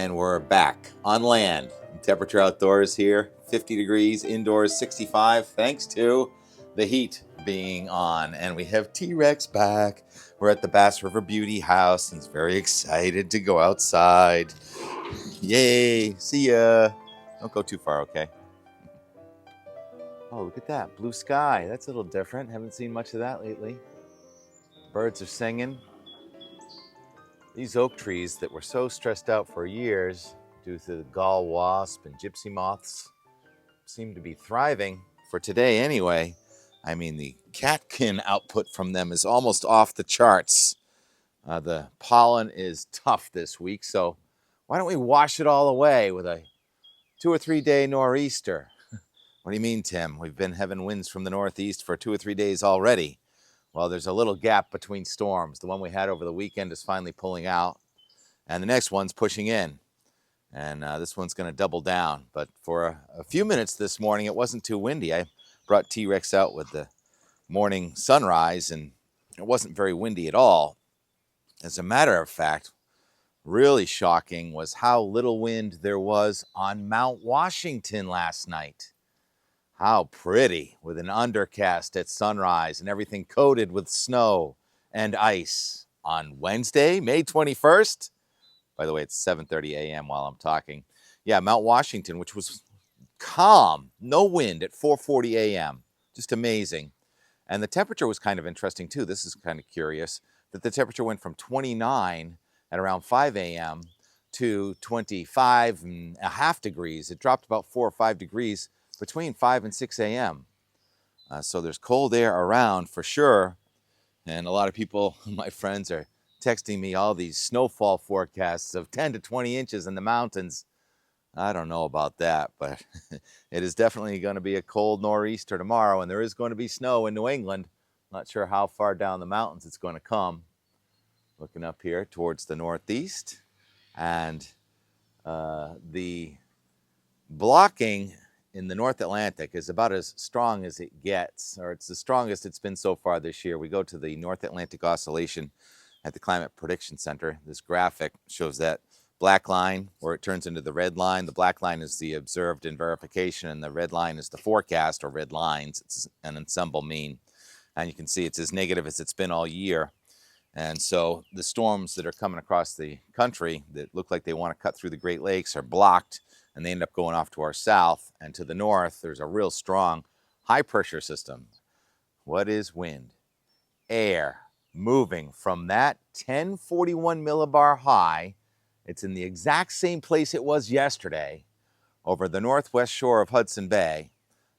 And we're back on land. Temperature outdoors here, 50 degrees, indoors 65, thanks to the heat being on. And we have T-Rex back. We're at the Bass River Beauty House. He's very excited to go outside. Yay, see ya. Don't go too far, okay? Oh, look at that, blue sky. That's a little different. Haven't seen much of that lately. Birds are singing. These oak trees that were so stressed out for years due to the gall wasp and gypsy moths seem to be thriving for today anyway. I mean, the catkin output from them is almost off the charts. The pollen is tough this week, so why don't we wash it all away with a 2 or 3 day nor'easter? What do you mean, Tim? We've been having winds from the northeast for 2 or 3 days already. Well, there's a little gap between storms. The one we had over the weekend is finally pulling out, and the next one's pushing in. And this one's going to double down. But for a few minutes this morning, it wasn't too windy. I brought T-Rex out with the morning sunrise, and it wasn't very windy at all. As a matter of fact, really shocking was how little wind there was on Mount Washington last night. How pretty, with an undercast at sunrise and everything coated with snow and ice on Wednesday, May 21st. By the way, it's 7:30 a.m. while I'm talking. Yeah, Mount Washington, which was calm, no wind at 4:40 a.m. Just amazing. And the temperature was kind of interesting too. This is kind of curious that the temperature went from 29 at around 5 a.m. to 25.5 degrees. It dropped about 4 or 5 degrees between 5 and 6 a.m. So there's cold air around for sure. And a lot of people, my friends, are texting me all these snowfall forecasts of 10 to 20 inches in the mountains. I don't know about that, but it is definitely going to be a cold nor'easter tomorrow, and there is going to be snow in New England. Not sure how far down the mountains it's going to come. Looking up here towards the northeast, and the blocking in the North Atlantic is about as strong as it gets, or it's the strongest it's been so far this year. We go to the North Atlantic Oscillation at the Climate Prediction Center. This graphic shows that black line where it turns into the red line. The black line is the observed and verification, and the red line is the forecast, or red lines. It's an ensemble mean. And you can see it's as negative as it's been all year. And so the storms that are coming across the country that look like they want to cut through the Great Lakes are blocked, and they end up going off to our south. And to the north, there's a real strong high pressure system. What is wind? Air moving from that 1041 millibar high. It's in the exact same place it was yesterday over the northwest shore of Hudson Bay.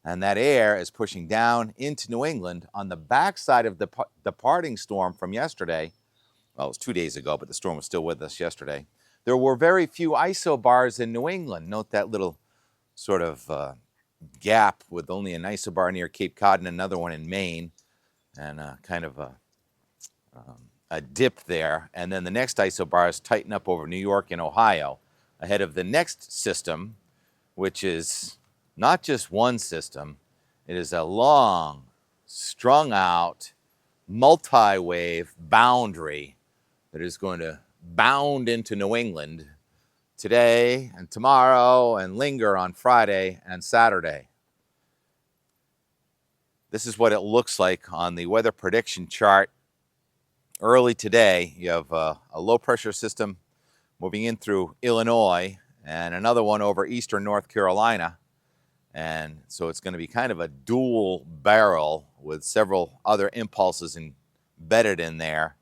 And that air is pushing down into New England on the backside of the departing storm from yesterday. Well, it was 2 days ago, but the storm was still with us yesterday. There were very few isobars in New England. Note that little sort of gap with only an isobar near Cape Cod and another one in Maine, and kind of a dip there. And then the next isobars tighten up over New York and Ohio ahead of the next system, which is not just one system. It is a long, strung out, multi-wave boundary that is going to bound into New England today and tomorrow and linger on Friday and Saturday. This is what it looks like on the weather prediction chart. Early today, you have a low pressure system moving in through Illinois and another one over eastern North Carolina. And so it's going to be kind of a dual barrel with several other impulses embedded in there.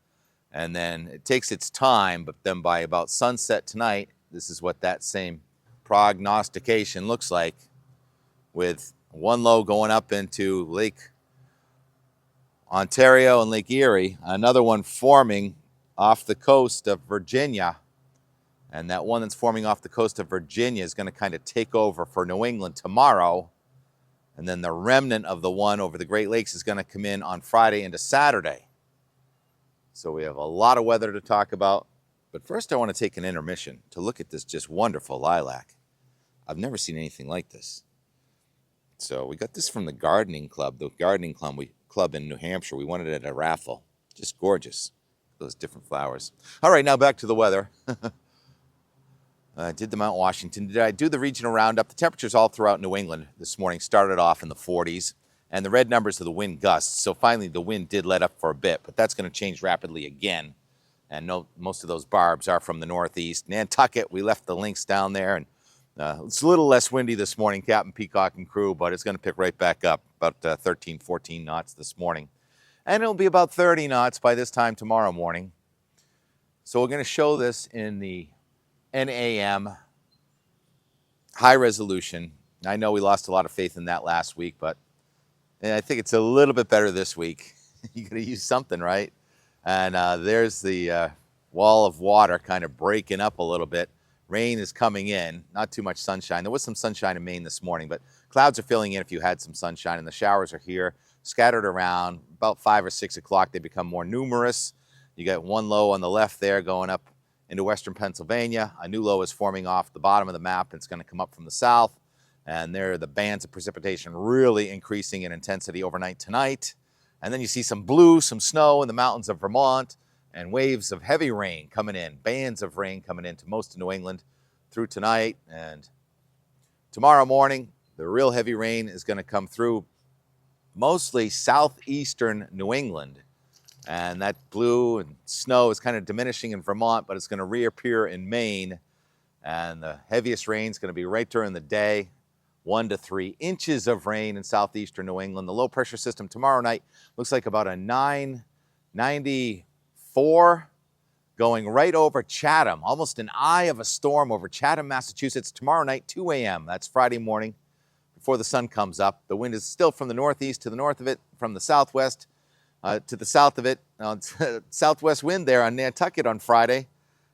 And then it takes its time, but then by about sunset tonight, this is what that same prognostication looks like, with one low going up into Lake Ontario and Lake Erie, another one forming off the coast of Virginia. And that one that's forming off the coast of Virginia is going to kind of take over for New England tomorrow. And then the remnant of the one over the Great Lakes is going to come in on Friday into Saturday. So we have a lot of weather to talk about. But first I want to take an intermission to look at this just wonderful lilac. I've never seen anything like this. So we got this from the gardening club club in New Hampshire. We won it at a raffle. Just gorgeous, those different flowers. All right, now back to the weather. Did the Mount Washington. Did I do the regional roundup? The temperatures all throughout New England this morning started off in the 40s, and the red numbers are the wind gusts. So finally the wind did let up for a bit, but that's going to change rapidly again. And most of those barbs are from the northeast. Nantucket, we left the Lynx down there, and it's a little less windy this morning, Captain Peacock and crew, but it's going to pick right back up, about 13, 14 knots this morning. And it'll be about 30 knots by this time tomorrow morning. So we're going to show this in the NAM high resolution. I know we lost a lot of faith in that last week, but I think it's a little bit better this week. You got to use something, right? And there's the wall of water kind of breaking up a little bit. Rain is coming in, not too much sunshine. There was some sunshine in Maine this morning, but clouds are filling in if you had some sunshine, and the showers are here, scattered around. About 5 or 6 o'clock, they become more numerous. You got one low on the left there going up into western Pennsylvania. A new low is forming off the bottom of the map. It's going to come up from the south, and there are the bands of precipitation really increasing in intensity overnight tonight. And then you see some blue, some snow in the mountains of Vermont, and waves of heavy rain coming in, bands of rain coming into most of New England through tonight. And tomorrow morning, the real heavy rain is going to come through mostly southeastern New England. And that blue and snow is kind of diminishing in Vermont, but it's going to reappear in Maine. And the heaviest rain is going to be right during the day, 1 to 3 inches of rain in southeastern New England. The low pressure system tomorrow night looks like about a 994 going right over Chatham, almost an eye of a storm over Chatham, Massachusetts, tomorrow night, 2 a.m. That's Friday morning before the sun comes up. The wind is still from the northeast to the north of it, from the southwest to the south of it. Southwest wind there on Nantucket on Friday,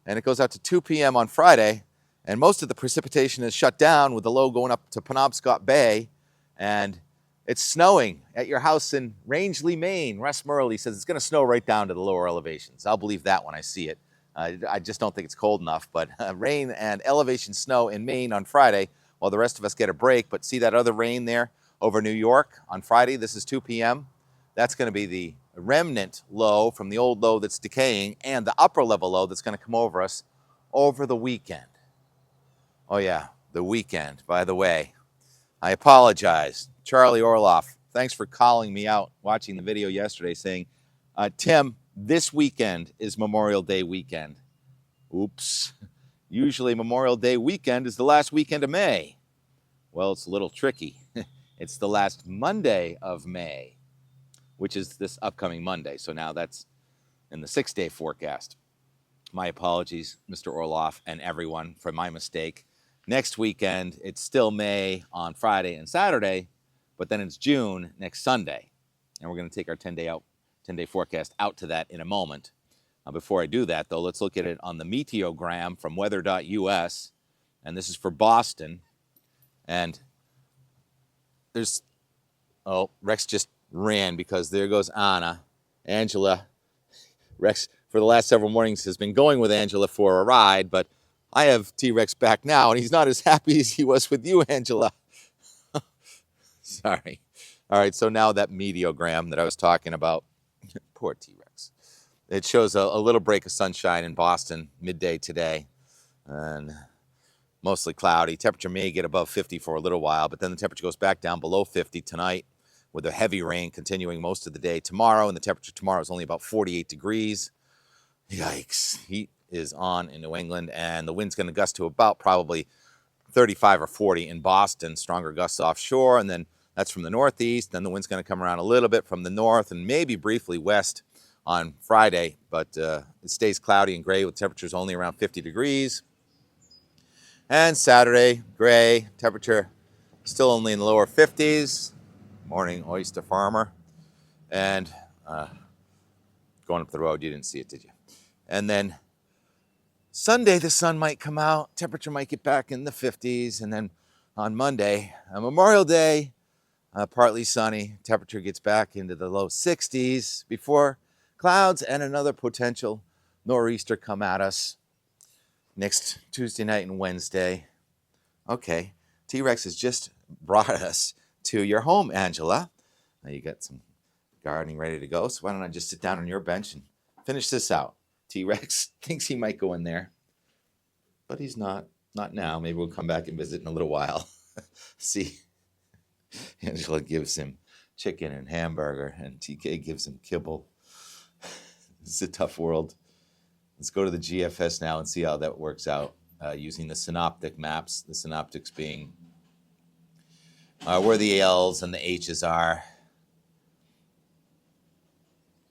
and it goes out to 2 p.m. on Friday. And most of the precipitation is shut down with the low going up to Penobscot Bay. And it's snowing at your house in Rangeley, Maine. Russ Murley says it's going to snow right down to the lower elevations. I'll believe that when I see it. I just don't think it's cold enough. But rain and elevation snow in Maine on Friday, while the rest of us get a break. But see that other rain there over New York on Friday? This is 2 p.m. That's going to be the remnant low from the old low that's decaying, and the upper level low that's going to come over us over the weekend. Oh yeah, the weekend, by the way. I apologize. Charlie Orloff, thanks for calling me out watching the video yesterday saying, Tim, this weekend is Memorial Day weekend. Oops. Usually Memorial Day weekend is the last weekend of May. Well, it's a little tricky. It's the last Monday of May, which is this upcoming Monday. So now that's in the 6-day forecast. My apologies, Mr. Orloff and everyone, for my mistake. Next weekend, it's still May on Friday and Saturday, but then it's June next Sunday. And we're going to take our 10-day forecast out to that in a moment. Before I do that, though, let's look at it on the Meteogram from weather.us. And this is for Boston. And there's, oh, Rex just ran because there goes Anna. Angela, Rex, for the last several mornings, has been going with Angela for a ride, but I have T-Rex back now, and he's not as happy as he was with you, Angela. Sorry. All right, so now that Meteogram that I was talking about, poor T-Rex. It shows a little break of sunshine in Boston midday today, and mostly cloudy. Temperature may get above 50 for a little while, but then the temperature goes back down below 50 tonight with a heavy rain continuing most of the day tomorrow, and the temperature tomorrow is only about 48 degrees. Yikes. Heat is on in New England, and the wind's going to gust to about probably 35 or 40 in Boston, stronger gusts offshore, and then that's from the northeast. Then the wind's going to come around a little bit from the north and maybe briefly west on Friday, but it stays cloudy and gray with temperatures only around 50 degrees. And Saturday, gray, temperature still only in the lower 50s. Morning, oyster farmer. And going up the road, you didn't see it, did you? And then Sunday, the sun might come out, temperature might get back in the 50s, and then on Monday, Memorial Day, partly sunny, temperature gets back into the low 60s before clouds and another potential nor'easter come at us next Tuesday night and Wednesday. Okay, T-Rex has just brought us to your home, Angela. Now you got some gardening ready to go, so why don't I just sit down on your bench and finish this out? T-Rex thinks he might go in there, but he's not. Not now. Maybe we'll come back and visit in a little while. See, Angela gives him chicken and hamburger, and TK gives him kibble. It's a tough world. Let's go to the GFS now and see how that works out using the synoptic maps. The synoptics being where the L's and the H's are.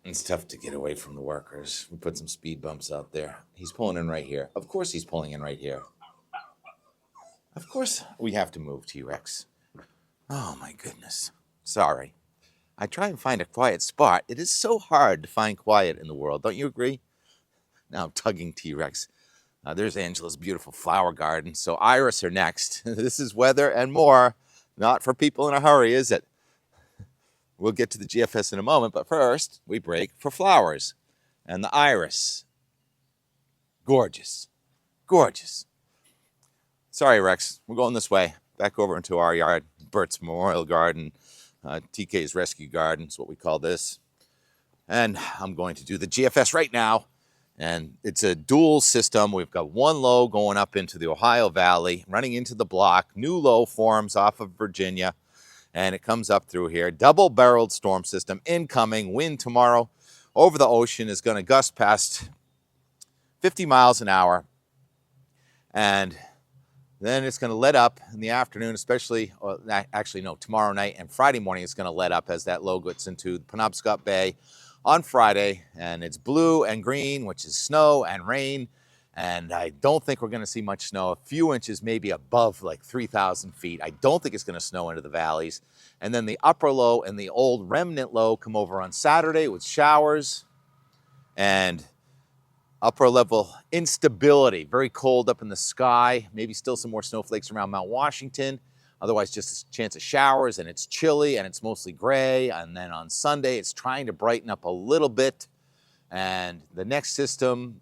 It's tough to get away from the workers. We put some speed bumps out there. He's pulling in right here. Of course he's pulling in right here. Of course we have to move, T-Rex. Oh my goodness. Sorry. I try and find a quiet spot. It is so hard to find quiet in the world. Don't you agree? Now I'm tugging T-Rex. There's Angela's beautiful flower garden. So Iris are next. This is weather and more. Not for people in a hurry, is it? We'll get to the GFS in a moment, but first we break for flowers. And the iris. Gorgeous. Gorgeous. Sorry, Rex. We're going this way. Back over into our yard. Bert's Memorial Garden. TK's Rescue Garden is what we call this. And I'm going to do the GFS right now. And it's a dual system. We've got one low going up into the Ohio Valley, running into the block. New low forms off of Virginia. And it comes up through here. Double-barreled storm system incoming. Wind tomorrow over the ocean is going to gust past 50 miles an hour. And then it's going to let up in the afternoon, especially, actually, no, tomorrow night and Friday morning it's going to let up as that low gets into the Penobscot Bay on Friday. And it's blue and green, which is snow and rain. And I don't think we're going to see much snow. A few inches, maybe above like 3,000 feet. I don't think it's going to snow into the valleys. And then the upper low and the old remnant low come over on Saturday with showers and upper level instability. Very cold up in the sky. Maybe still some more snowflakes around Mount Washington. Otherwise, just a chance of showers, and it's chilly and it's mostly gray. And then on Sunday, it's trying to brighten up a little bit. And the next system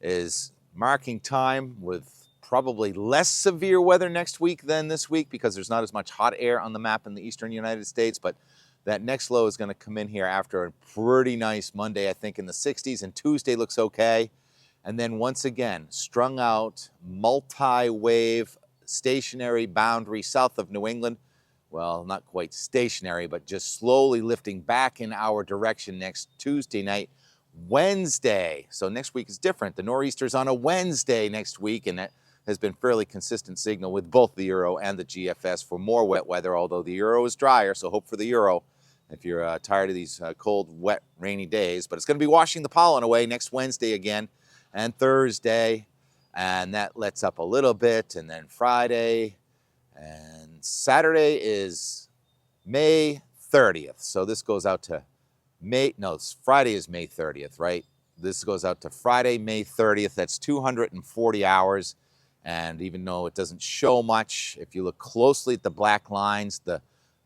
is marking time with probably less severe weather next week than this week because there's not as much hot air on the map in the eastern United States. But that next low is going to come in here after a pretty nice Monday, I think, in the 60s. And Tuesday looks okay. And then once again, strung out, multi-wave, stationary boundary south of New England. Well, not quite stationary, but just slowly lifting back in our direction next Tuesday night. Wednesday. So next week is different. The nor'easter's on a Wednesday next week, and that has been fairly consistent signal with both the Euro and the GFS for more wet weather, although the Euro is drier, so hope for the Euro if you're tired of these cold, wet, rainy days. But it's going to be washing the pollen away next Wednesday again and Thursday, and that lets up a little bit, and then Friday and Saturday is May 30th. So this goes out to Friday is May 30th, right? This goes out to Friday, May 30th. That's 240 hours. And even though it doesn't show much, if you look closely at the black lines, the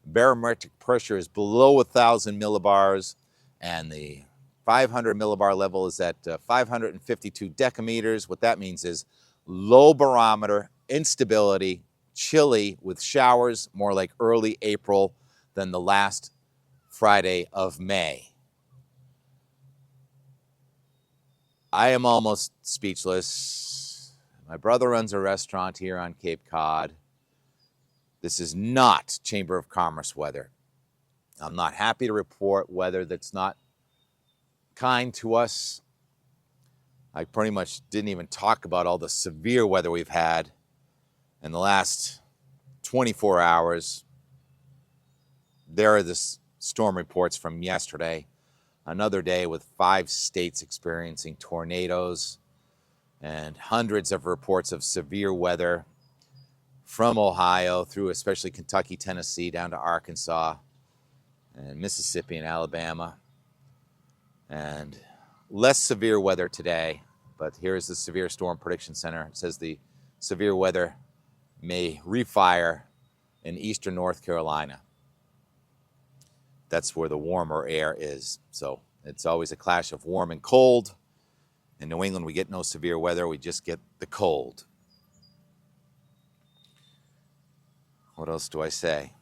barometric pressure is below 1,000 millibars, and the 500 millibar level is at 552 decameters. What that means is low barometer, instability, chilly with showers, more like early April than the last Friday of May. I am almost speechless. My brother runs a restaurant here on Cape Cod. This is not Chamber of Commerce weather. I'm not happy to report weather that's not kind to us. I pretty much didn't even talk about all the severe weather we've had in the last 24 hours. There are the storm reports from yesterday. Another day with 5 states experiencing tornadoes and hundreds of reports of severe weather from Ohio through especially Kentucky, Tennessee, down to Arkansas and Mississippi and Alabama. And less severe weather today, but here's the Severe Storm Prediction Center. It says the severe weather may refire in eastern North Carolina. That's where the warmer air is. So it's always a clash of warm and cold. In New England, we get no severe weather. We just get the cold. What else do I say?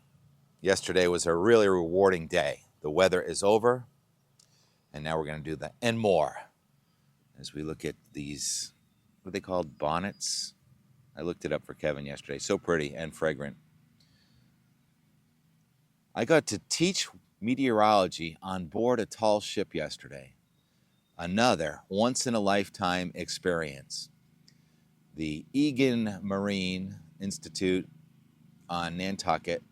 Yesterday was a really rewarding day. The weather is over. And now we're going to do the and more as we look at these, what are they called? Bonnets? I looked it up for Kevin yesterday. So pretty and fragrant. I got to teach meteorology on board a tall ship yesterday. Another once-in-a-lifetime experience. The Eagan Maritime Institute on Nantucket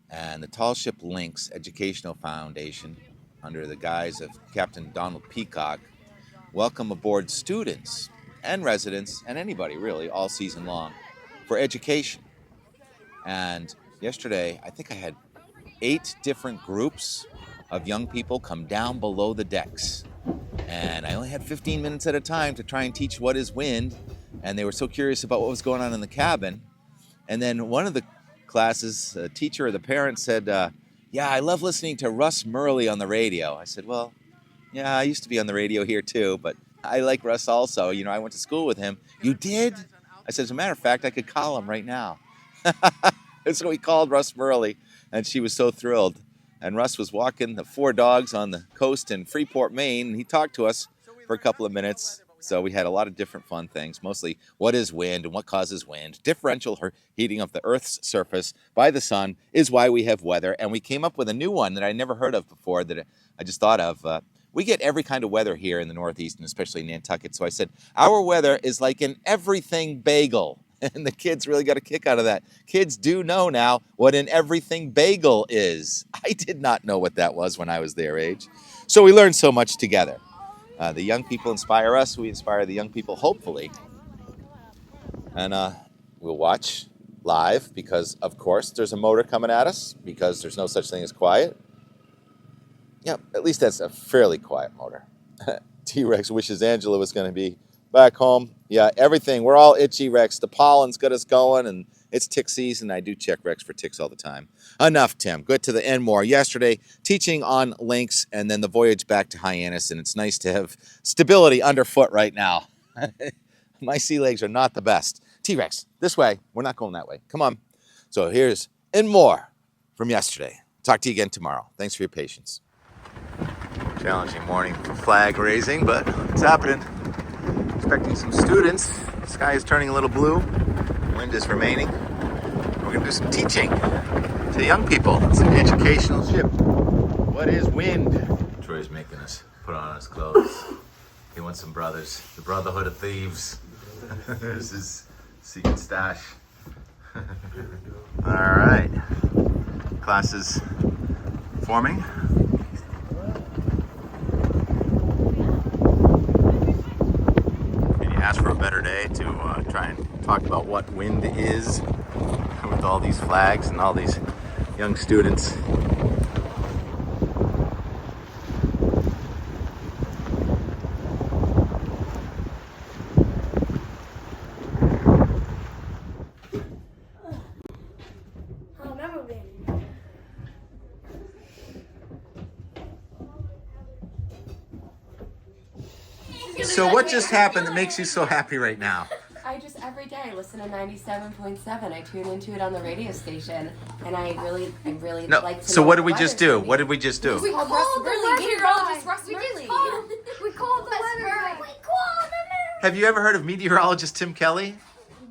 and the Tall Ship Lynx Educational Foundation, under the guise of Captain Donald Peacock, welcome aboard students and residents and anybody really all season long for education. And yesterday, I think I had 8 different groups of young people come down below the decks. And I only had 15 minutes at a time to try and teach what is wind. And they were so curious about what was going on in the cabin. And then one of the classes, a teacher or the parent said, yeah, I love listening to Russ Murley on the radio. I said, well, yeah, I used to be on the radio here too, but I like Russ also. You know, I went to school with him. You did? I said, as a matter of fact, I could call him right now. And so we called Russ Murley, and she was so thrilled. And Russ was walking the 4 dogs on the coast in Freeport, Maine, and he talked to us for a couple of minutes. So we had a lot of different fun things, mostly what is wind and what causes wind. Differential heating of the Earth's surface by the sun is why we have weather. And we came up with a new one that I never heard of before that I just thought of. We get every kind of weather here in the Northeast, and especially Nantucket. So I said, our weather is like an everything bagel. And the kids really got a kick out of that. Kids do know now what an everything bagel is. I did not know what that was when I was their age. So we learned so much together. The young people inspire us. We inspire the young people, hopefully. And we'll watch live because, of course, there's a motor coming at us because there's no such thing as quiet. Yeah, at least that's a fairly quiet motor. T-Rex wishes Angela was going to be back home. Yeah, everything. We're all itchy, Rex. The pollen's got us going, and it's tick season. I do check Rex for ticks all the time. Enough, Tim. Good to the end more. Yesterday, teaching on Lynx, and then the voyage back to Hyannis, and it's nice to have stability underfoot right now. My sea legs are not the best. T-Rex, this way. We're not going that way. Come on. So here's and more from yesterday. Talk to you again tomorrow. Thanks for your patience. Challenging morning for flag raising, but it's happening. Expecting some students. The sky is turning a little blue. Wind is remaining. We're going to do some teaching to young people. It's an educational ship. What is wind? Troy's making us put on his clothes. He wants some brothers. The Brotherhood of Thieves. There's his secret stash. All right. Class is forming. Ask for a better day to try and talk about what wind is with all these flags and all these young students. So what just happened that makes you so happy right now? I just every day listen to 97.7. I tune into it on the radio station, and I really like to. So what did we just do? What did we just do? We called Russ Murley. Meteorologist Russ Murley. We called the weather guy. We called him. Have you ever heard of meteorologist Tim Kelly?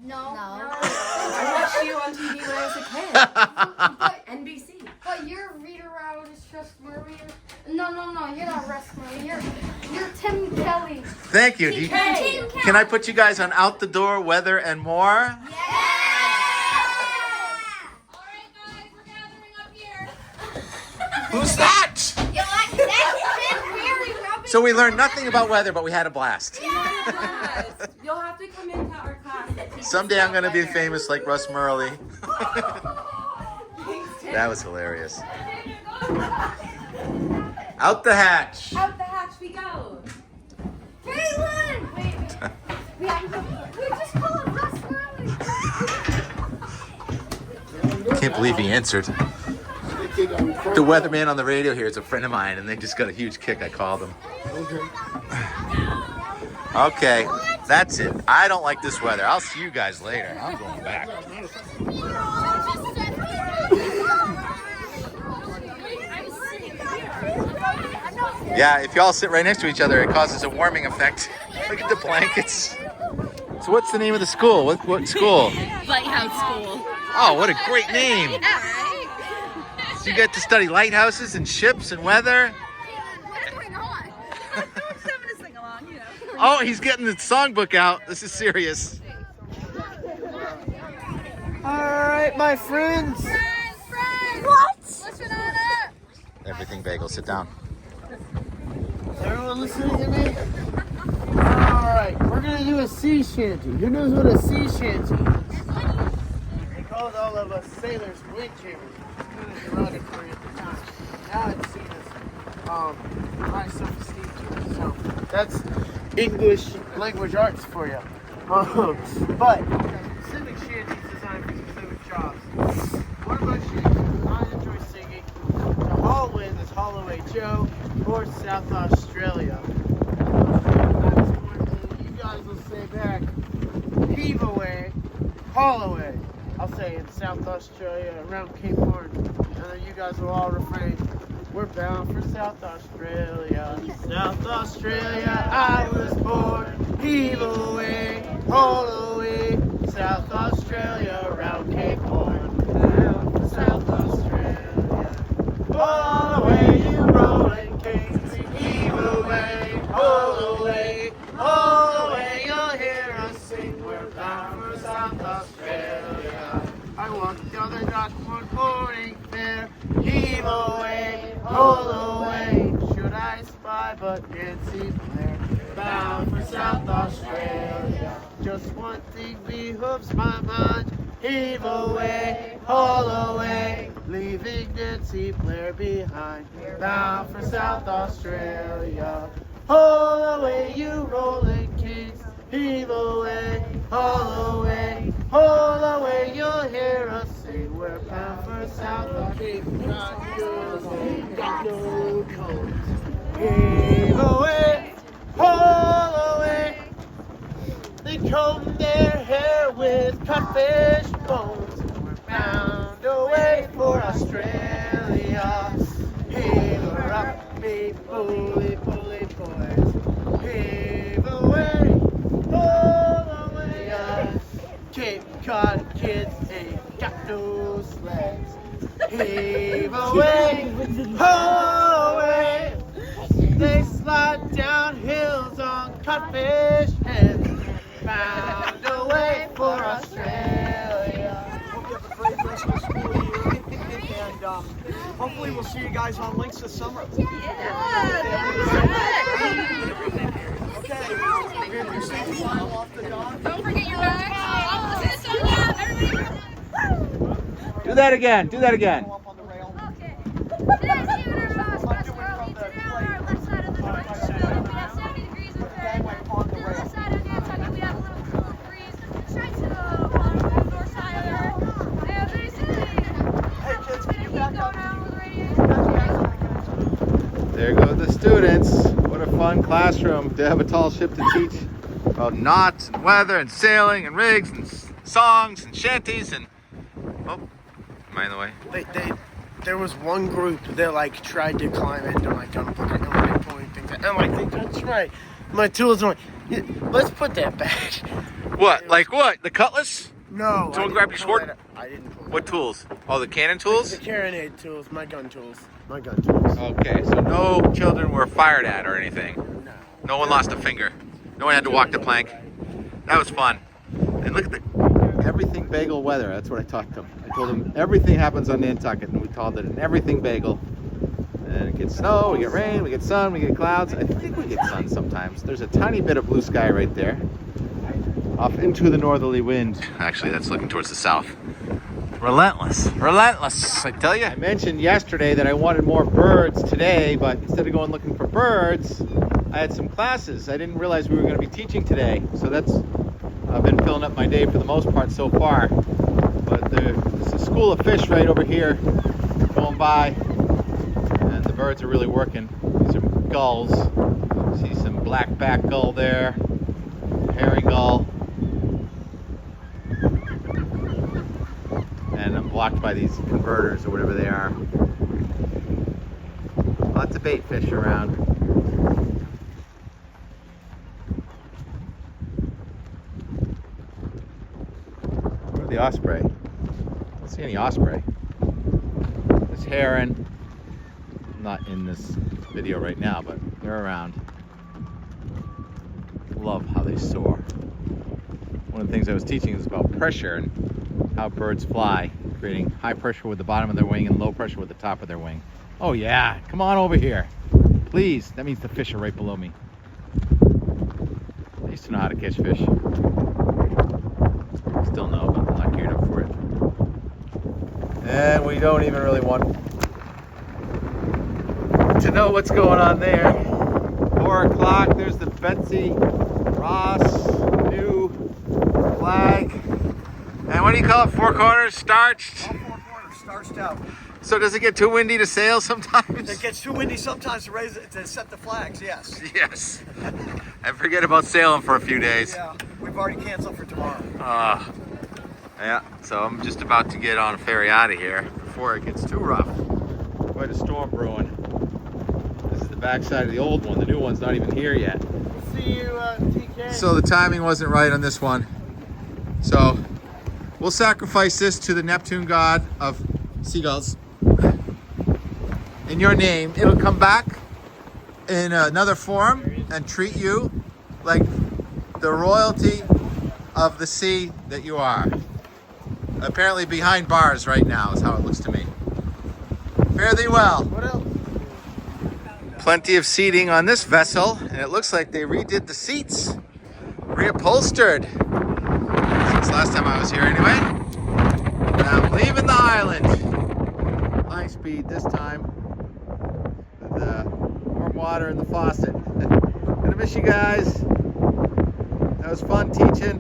No. I watched you on TV when I was a kid. NBC. But you're meteorologist Russ Murley. No, you're not Russ Murley. You're Tim Kelly. Thank you. Can I put you guys on Out the Door, Weather, and More? Yeah! All right, guys, we're gathering up here. Who's that? You like that? So we learned nothing about weather, but we had a blast. You'll have to come into our class. Someday I'm going to be famous like Russ Murley. That was hilarious. Out the hatch. Out the hatch we go. Caitlin! We just called Russ Murley. Can't believe he answered. The weatherman on the radio here is a friend of mine, and they just got a huge kick. I called him. Okay, that's it. I don't like this weather. I'll see you guys later. I'm going back. Yeah, if y'all sit right next to each other, it causes a warming effect. Look at the blankets. So what's the name of the school? What school? Lighthouse School. Oh, what a great name. Yeah, right? So you get to study lighthouses and ships and weather. What's going on? I'm having a sing-along, you know. Oh, he's getting the songbook out. This is serious. Alright, my friends. Friends! What? Listen on up! Everything Bagel, sit down. Everyone listening to me? Alright, we're gonna do a sea shanty. Who knows what a sea shanty is? They called all of us sailors windjammers. It's kind of derogatory at the time. Now it's seen as high self-esteem to it. So that's English language arts for you. But specific shanties designed for specific jobs. One of those shanties I enjoy singing. The Hallwind is Holloway Joe or South Australia. You guys will say back, heave away, haul away. I'll say in South Australia, around Cape Horn, and then you guys will all refrain. We're bound for South Australia. South Australia, I was born. Heave away, haul away. South Australia, around Cape Horn. Bound for South Australia. Haul away, you rolling kings. Heave away, haul away. Haul away, you'll hear us sing. We're bound for South Australia. I walked down the dock one morning fair. Heave away, haul away. Should I spy but Nancy Blair? Bound for South Australia. Just one thing behooves my mind. Heave away, haul away. Leaving Nancy Blair behind. Bound for South Australia. Haul away, you rolling kings. Heave away, haul away. Haul away, you'll hear us sing. We're bound for South Australia. Ain't got no cones. Heave away, haul away. They comb their hair with codfish bones. We're bound away for Australia. Heave her up, me bully, bully boys. Heave away, haul away. Cape Cod kids ain't got no sleds. Heave away, haul away. They slide down hills on codfish heads. Bound away for Australia. Hope you have a great rest of the school year. And hopefully we'll see you guys on Lynx this summer. Okay. We're going to say the file off the dock. Don't forget your bags. Listen to the song out, everybody. Do that again. Do that again. Up on the rail. Okay. Today's Stephen and Ross, west northerly. Today on our left side of the North Slope, we have 70 degrees with current. To the left side of Nantucket, we have a little cooler breeze. Straight to the north side of there. And basically, Hey kids, can you heat back going up? on with the radiation. There go the students. What a fun classroom to have a tall ship to teach about knots and weather and sailing and rigs and songs and shanties and... Oh, am I in the way? There was one group that like tried to climb it and they're like, I'm looking at my pulling things. And I'm like, that's right. My tools are like, yeah, let's put that back. What? Like what? The cutlass? No. Someone I grab didn't your pull sword? that- I didn't pull What that. tools? Oh, the cannon tools? The carronade tools, my gun tools. My gun tools. Okay, so no children were fired at or anything. No. No one lost a finger. No one had to walk the plank. That was fun. And look at the everything bagel weather. That's what I taught them. I told them everything happens on Nantucket, and we called it an everything bagel. And it gets snow, we get rain, we get sun, we get clouds. I think we get sun sometimes. There's a tiny bit of blue sky right there. Off into the northerly wind. Actually, that's looking towards the south. Relentless, relentless, I tell you. I mentioned yesterday that I wanted more birds today, but instead of going looking for birds, I had some classes. I didn't realize we were going to be teaching today, so that's I've been filling up my day for the most part so far. But there's a school of fish right over here going by, and the birds are really working. These are gulls. See some black-backed gull there, herring gull. And I'm blocked by these converters or whatever they are. Lots of bait fish around. the osprey. I don't see any osprey. There's heron. Not in this video right now, but they're around. Love how they soar. One of the things I was teaching is about pressure and how birds fly, creating high pressure with the bottom of their wing and low pressure with the top of their wing. Oh yeah, come on over here. Please, that means the fish are right below me. I used to know how to catch fish. Still know, but I'm not geared up for it. And we don't even really want to know what's going on there. 4 o'clock, there's the Betsy Ross new flag. And what do you call it? 4 corners starched? All 4 corners starched out. So does it get too windy to sail sometimes? It gets too windy sometimes to raise it, to set the flags, yes. Yes. And forget about sailing for a few days. Yeah, we've already canceled for tomorrow. Yeah, so I'm just about to get on a ferry out of here before it gets too rough. Quite a storm brewing. This is the backside of the old one. The new one's not even here yet. We'll see you, TK. So the timing wasn't right on this one. So we'll sacrifice this to the Neptune god of seagulls. In your name, it'll come back in another form and treat you like the royalty of the sea that you are. Apparently behind bars right now is how it looks to me. Fare thee well. What else? Plenty of seating on this vessel, and it looks like they redid the seats. Reupholstered. Since last time I was here anyway. And I'm leaving the island. High speed this time. With the warm water in the faucet. Gonna miss you guys. That was fun teaching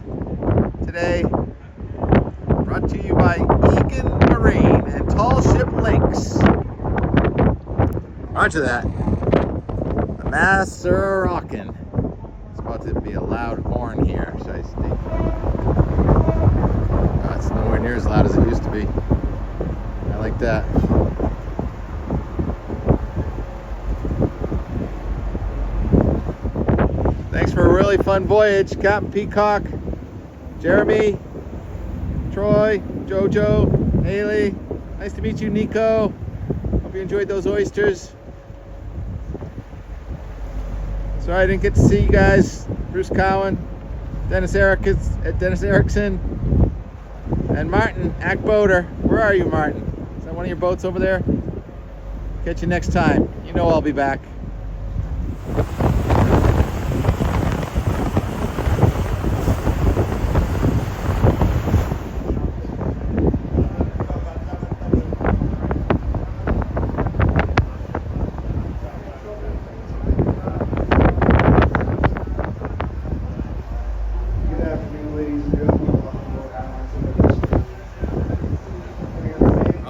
today. Brought to you by Eagan Marine and Tall Ship Lynx. Roger that. The masts are rocking. It's about to be a loud horn here, should I state? Oh, it's nowhere near as loud as it used to be. I like that. Thanks for a really fun voyage, Captain Peacock, Jeremy, Troy, Jojo, Haley. Nice to meet you, Nico. Hope you enjoyed those oysters. Sorry I didn't get to see you guys. Bruce Cowan, Dennis Erickson, and Martin Ackboater. Where are you, Martin? Is that one of your boats over there? Catch you next time. You know I'll be back.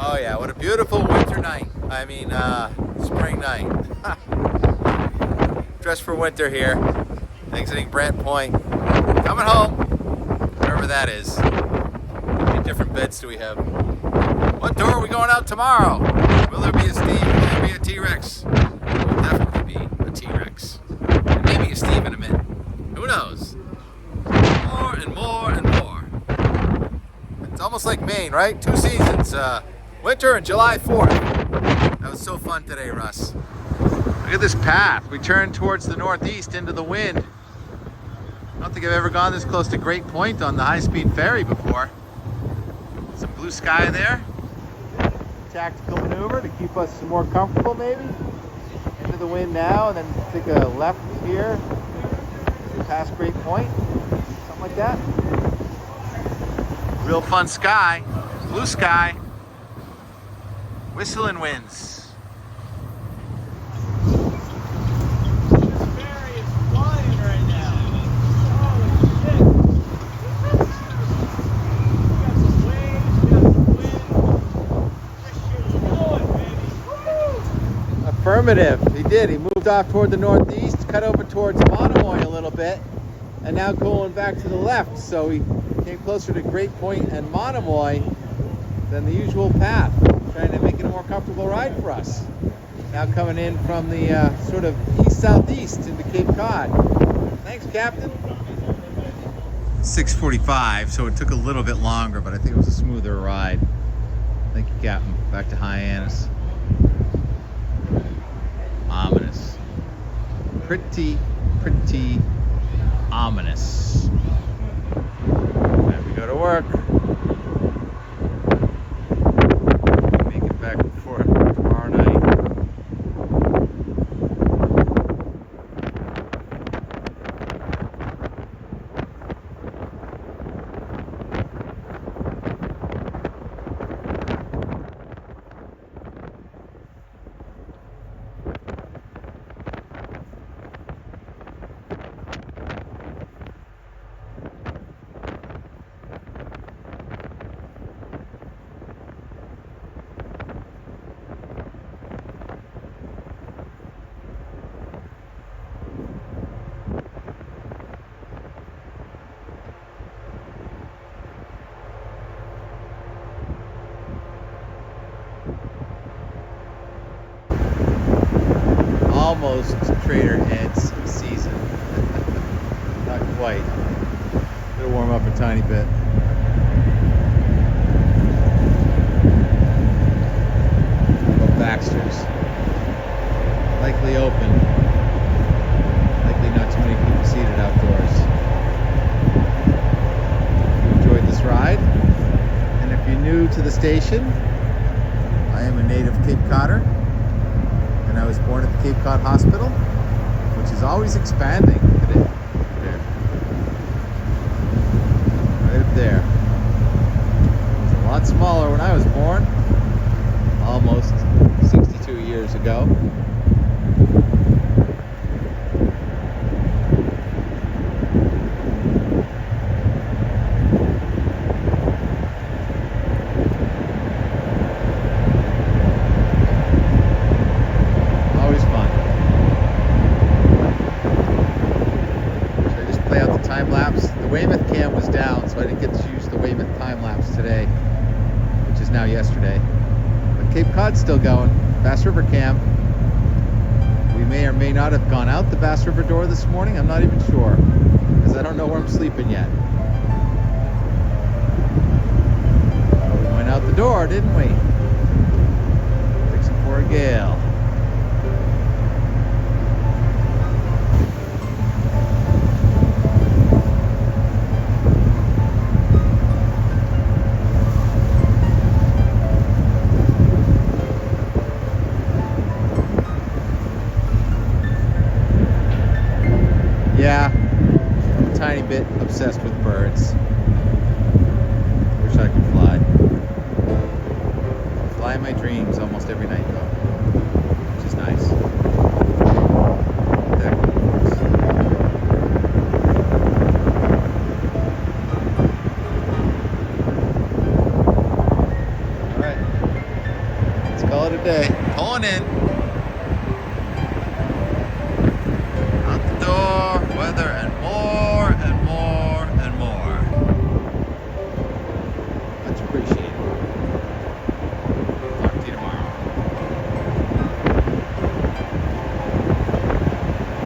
Oh yeah, what a beautiful winter night. I mean, spring night. Dressed for winter here. Exiting Brant Point. Coming home. Wherever that is. How many different beds do we have? What door are we going out tomorrow? Will there be a Steve? Will there be a T-Rex? There will definitely be a T-Rex. And maybe a Steve in a minute. Who knows? More and more and more. It's almost like Maine, right? 2 seasons. Winter and July 4th. That was so fun today, Russ. Look at this path. We turned towards the northeast into the wind. I don't think I've ever gone this close to Great Point on the high-speed ferry before. Some blue sky there. Tactical maneuver to keep us more comfortable, maybe. Into the wind now, and then take a left here past Great Point. Something like that. Real fun sky. Blue sky. Whistling winds. This ferry is flying right now. Holy shit. We got some waves, we got some wind. This shit is going, baby. Woo! Affirmative. He did. He moved off toward the northeast, cut over towards Monomoy a little bit, and now going back to the left. So he came closer to Great Point and Monomoy than the usual path, trying to make it a more comfortable ride for us. Now coming in from the sort of east-southeast into Cape Cod. Thanks, Captain. 6:45, so it took a little bit longer, but I think it was a smoother ride. Thank you, Captain. Back to Hyannis. Ominous. Pretty ominous. Time to go to work. Make it back before tomorrow night. Almost Trader Ed's season. Not quite. It'll warm up a tiny bit. But Baxter's likely open. Likely not too many people seated outdoors. You enjoyed this ride, and if you're new to the station, I am a native Cape Codder. And I was born at the Cape Cod Hospital, which is always expanding. Look at it. There. Right up there. It was a lot smaller when I was born, almost 62 years ago. Yesterday, but Cape Cod's still going. Bass River Cam. We may or may not have gone out the Bass River door this morning. I'm not even sure, because I don't know where I'm sleeping yet. We went out the door, didn't we? Fixing for a gale. Yeah, I'm a tiny bit obsessed with birds. Wish I could fly. Fly my dreams almost every night though, which is nice. That works. All right, let's call it a day. Pulling in.